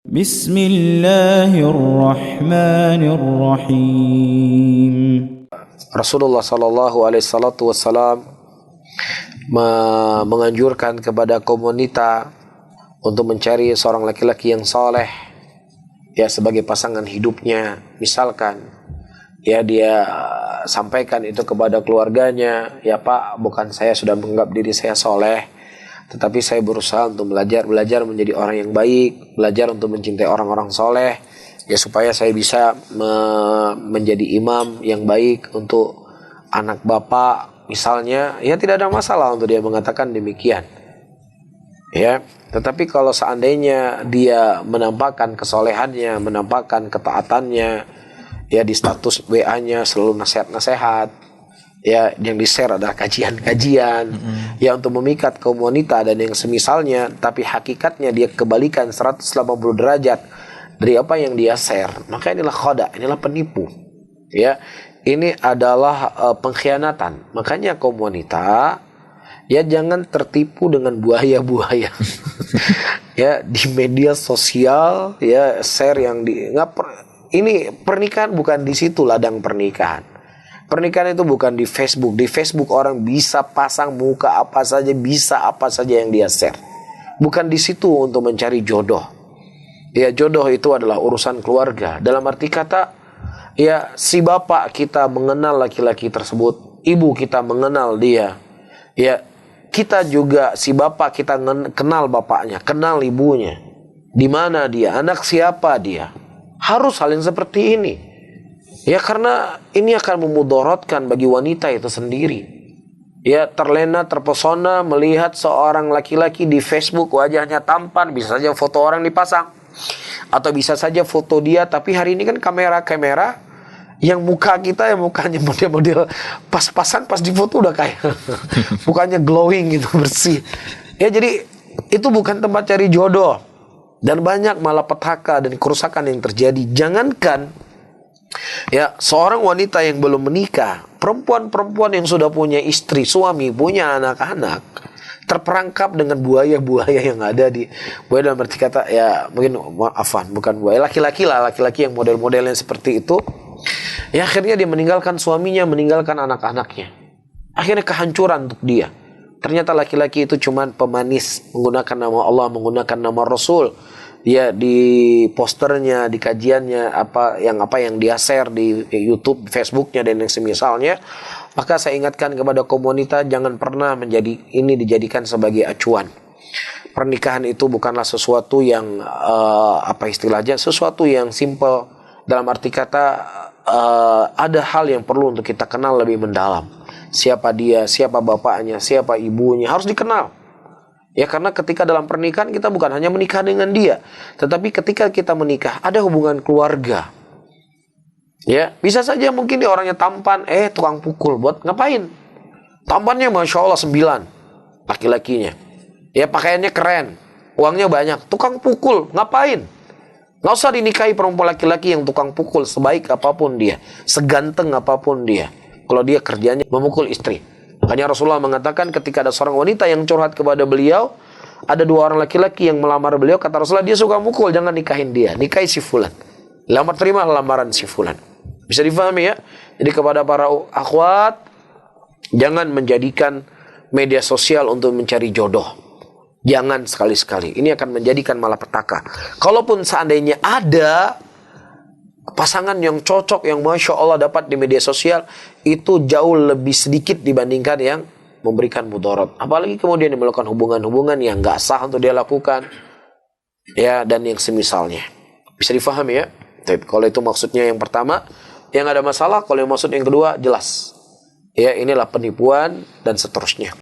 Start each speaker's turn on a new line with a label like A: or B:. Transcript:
A: Bismillahirrahmanirrahim.
B: Rasulullah Sallallahu Alaihi Wasallam menganjurkan kepada kaum wanita untuk mencari seorang laki-laki yang saleh, ya, sebagai pasangan hidupnya. Misalkan, ya, dia sampaikan itu kepada keluarganya, ya Pak, bukan saya sudah menganggap diri saya soleh, tetapi saya berusaha untuk belajar menjadi orang yang baik, belajar untuk mencintai orang-orang soleh, ya, supaya saya bisa menjadi imam yang baik untuk anak bapak, misalnya, ya, tidak ada masalah untuk dia mengatakan demikian, ya. Tetapi kalau seandainya dia menampakkan kesolehannya, menampakkan ketaatannya, ya, di status WA-nya selalu nasihat-nasihat, ya, yang di-share adalah kajian-kajian, ya, untuk memikat kaum wanita dan yang semisalnya, tapi hakikatnya dia kebalikan 180 derajat dari apa yang dia share, maka inilah khoda, inilah penipu, ya. Ini adalah pengkhianatan. Makanya kaum wanita, ya, jangan tertipu dengan buaya-buaya ya, di media sosial, ya, share yang ini pernikahan bukan di situ ladang pernikahan. Pernikahan itu bukan di Facebook. Di Facebook orang bisa pasang muka apa saja, bisa apa saja yang dia share. Bukan di situ untuk mencari jodoh. Ya, jodoh itu adalah urusan keluarga. Dalam arti kata, ya, si bapak kita mengenal laki-laki tersebut, ibu kita mengenal dia. Ya, kita juga, si bapak kita kenal bapaknya, kenal ibunya. Di mana dia, anak siapa dia. Harus saling seperti ini. Ya, karena ini akan memudaratkan bagi wanita itu sendiri. Ya, terlena, terpesona melihat seorang laki-laki di Facebook, wajahnya tampan, bisa saja foto orang dipasang. Atau bisa saja foto dia, tapi hari ini kan kamera-kamera yang muka kita, yang mukanya model-model pas-pasan, pas di foto udah kayak mukanya glowing gitu, bersih. Ya, jadi itu bukan tempat cari jodoh. Dan banyak malapetaka dan kerusakan yang terjadi. Jangankan, ya, seorang wanita yang belum menikah, perempuan-perempuan yang sudah punya istri, suami, punya anak-anak, terperangkap dengan buaya-buaya yang ada di, buaya dalam arti kata, ya, mungkin bukan buaya, laki-laki yang model-modelnya seperti itu, ya, akhirnya dia meninggalkan suaminya, meninggalkan anak-anaknya. Akhirnya kehancuran untuk dia. Ternyata laki-laki itu cuma pemanis, menggunakan nama Allah, menggunakan nama Rasul. Ya, di posternya, di kajiannya, apa yang dia share di YouTube, Facebooknya dan yang semisalnya. Maka saya ingatkan kepada kaum wanita, jangan pernah dijadikan sebagai acuan. Pernikahan itu bukanlah sesuatu yang sesuatu yang simple. Dalam arti kata, ada hal yang perlu untuk kita kenal lebih mendalam. Siapa dia, siapa bapaknya, siapa ibunya, harus dikenal. Ya, karena ketika dalam pernikahan kita bukan hanya menikah dengan dia, tetapi ketika kita menikah ada hubungan keluarga. Ya, bisa saja mungkin dia orangnya tampan, tukang pukul, buat ngapain? Tampannya Masya Allah 9, laki-lakinya. Ya, pakaiannya keren, uangnya banyak, tukang pukul, ngapain? Nggak usah dinikahi perempuan laki-laki yang tukang pukul, sebaik apapun dia, seganteng apapun dia, kalau dia kerjanya memukul istri. Makanya Rasulullah mengatakan ketika ada seorang wanita yang curhat kepada beliau, ada 2 orang laki-laki yang melamar beliau, kata Rasulullah, dia suka mukul, jangan nikahin dia, nikahi si fulan. Terima lamaran si fulan. Bisa difahami, ya? Jadi kepada para akhwat, jangan menjadikan media sosial untuk mencari jodoh. Jangan sekali-sekali. Ini akan menjadikan malapetaka. Kalaupun seandainya ada pasangan yang cocok, yang Masya Allah dapat di media sosial, itu jauh lebih sedikit dibandingkan yang memberikan mudarat. Apalagi kemudian dia melakukan hubungan-hubungan yang gak sah untuk dia lakukan, ya, dan yang semisalnya. Bisa difahami, ya? Tapi kalau itu maksudnya yang pertama, yang ada masalah. Kalau yang maksud yang kedua, jelas. Ya, inilah penipuan dan seterusnya.